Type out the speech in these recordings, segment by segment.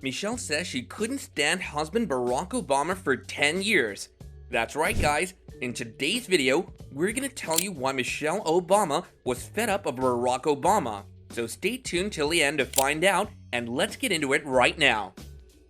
Michelle says she couldn't stand husband Barack Obama for 10 years. That's right, guys. In today's video, we're gonna tell you why Michelle Obama was fed up of Barack Obama. So stay tuned till the end to find out, and let's get into it right now.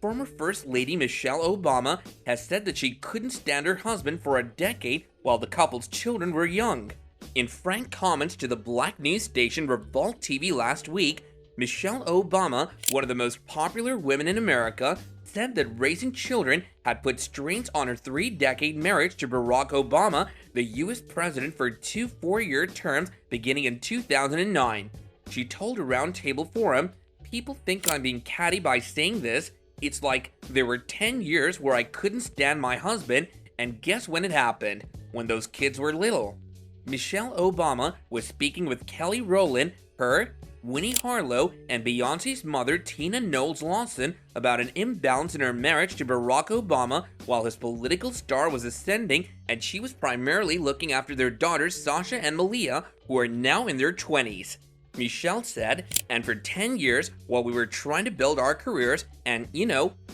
Former First Lady Michelle Obama has said that she couldn't stand her husband for a decade while the couple's children were young. In frank comments to the black news station Revolt TV last week, Michelle Obama, one of the most popular women in America, said that raising children had put strains on her 3-decade marriage to Barack Obama, the US president, for 2 4-year terms beginning in 2009. She told a roundtable forum, "People think I'm being catty by saying this. It's like there were 10 years where I couldn't stand my husband, and guess when it happened? When those kids were little." Michelle Obama was speaking with Kelly Rowland, her, Winnie Harlow, and Beyoncé's mother Tina Knowles Lawson about an imbalance in her marriage to Barack Obama while his political star was ascending, and she was primarily looking after their daughters Sasha and Malia, who are now in their 20s. Michelle said, "And for 10 years, while we were trying to build our careers and,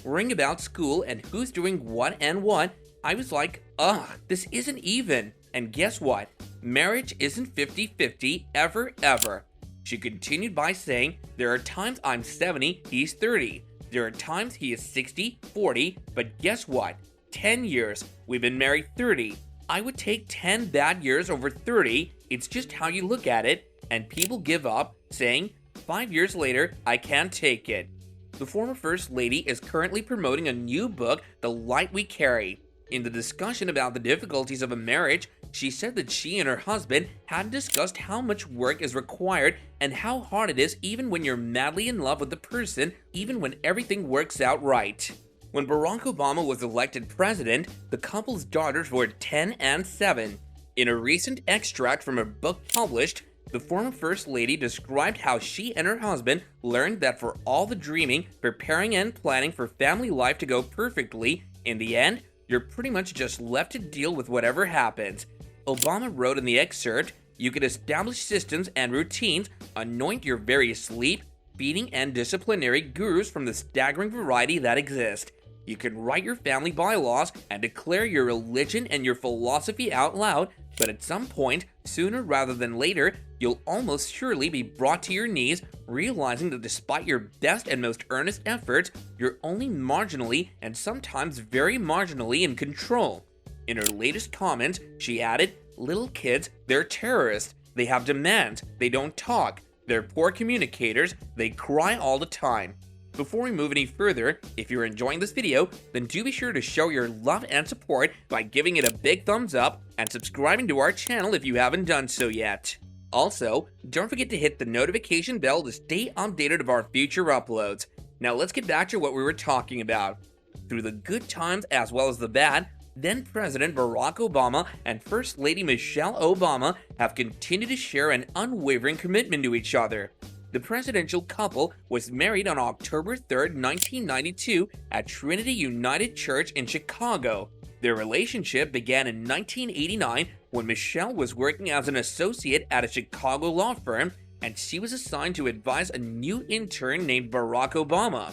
worrying about school and who's doing what and what, I was like, ugh, this isn't even. And guess what? Marriage isn't 50-50 ever, ever." She continued by saying, "There are times I'm 70, he's 30. There are times he is 60, 40, but guess what? 10 years. We've been married 30. I would take 10 bad years over 30. It's just how you look at it. And people give up, saying, 5 years later, I can't take it." The former First Lady is currently promoting a new book, The Light We Carry. In the discussion about the difficulties of a marriage, she said that she and her husband had discussed how much work is required and how hard it is even when you're madly in love with the person, even when everything works out right. When Barack Obama was elected president, the couple's daughters were 10 and 7. In a recent extract from a book published, the former First Lady described how she and her husband learned that for all the dreaming, preparing, and planning for family life to go perfectly, in the end, you're pretty much just left to deal with whatever happens. Obama wrote in the excerpt, "You can establish systems and routines, anoint your various sleep, feeding, and disciplinary gurus from the staggering variety that exist. You can write your family bylaws and declare your religion and your philosophy out loud, but at some point, sooner rather than later, you'll almost surely be brought to your knees, realizing that despite your best and most earnest efforts, you're only marginally and sometimes very marginally in control." In her latest comments, she added, "Little kids, they're terrorists. They have demands. They don't talk. They're poor communicators. They cry all the time." Before we move any further, if you're enjoying this video, then do be sure to show your love and support by giving it a big thumbs up and subscribing to our channel if you haven't done so yet. Also, don't forget to hit the notification bell to stay updated of our future uploads. Now let's get back to what we were talking about. Through the good times as well as the bad, then President Barack Obama and First Lady Michelle Obama have continued to share an unwavering commitment to each other. The presidential couple was married on October 3, 1992 at Trinity United Church in Chicago. Their relationship began in 1989 when Michelle was working as an associate at a Chicago law firm, and she was assigned to advise a new intern named Barack Obama.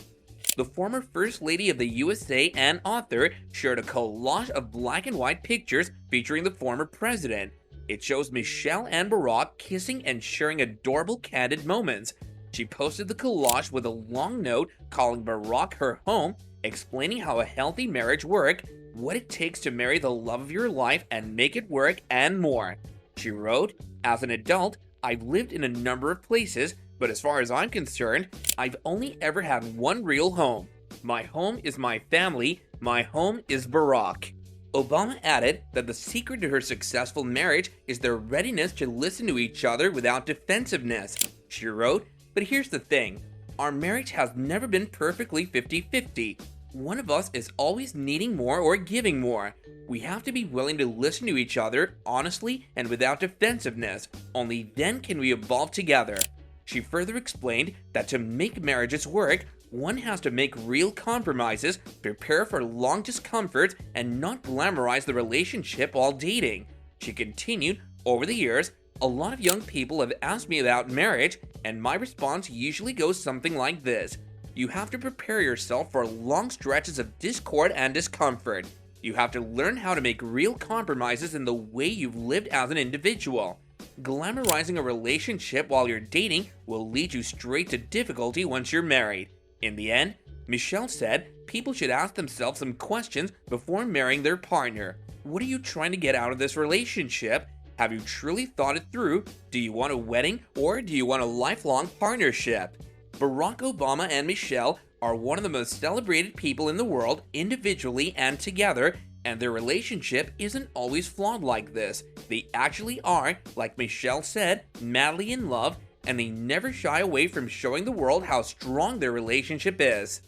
The former First Lady of the USA and author shared a collage of black and white pictures featuring the former president. It shows Michelle and Barack kissing and sharing adorable candid moments. She posted the collage with a long note calling Barack her home, explaining how a healthy marriage works, what it takes to marry the love of your life and make it work, and more. She wrote, "As an adult, I've lived in a number of places, but as far as I'm concerned, I've only ever had one real home. My home is my family. My home is Barack." Obama added that the secret to her successful marriage is their readiness to listen to each other without defensiveness. She wrote, "But here's the thing. Our marriage has never been perfectly 50-50. One of us is always needing more or giving more. We have to be willing to listen to each other honestly and without defensiveness. Only then can we evolve together." She further explained that to make marriages work, one has to make real compromises, prepare for long discomforts, and not glamorize the relationship while dating. She continued, "Over the years, a lot of young people have asked me about marriage, and my response usually goes something like this. you have to prepare yourself for long stretches of discord and discomfort. You have to learn how to make real compromises in the way you've lived as an individual. Glamorizing a relationship while you're dating will lead you straight to difficulty once you're married. In the end, Michelle said people should ask themselves some questions before marrying their partner. What are you trying to get out of this relationship? Have you truly thought it through? Do you want a wedding or do you want a lifelong partnership? Barack Obama and Michelle are one of the most celebrated people in the world individually and together, and their relationship isn't always flawed like this. They actually are, like Michelle said, madly in love, and they never shy away from showing the world how strong their relationship is.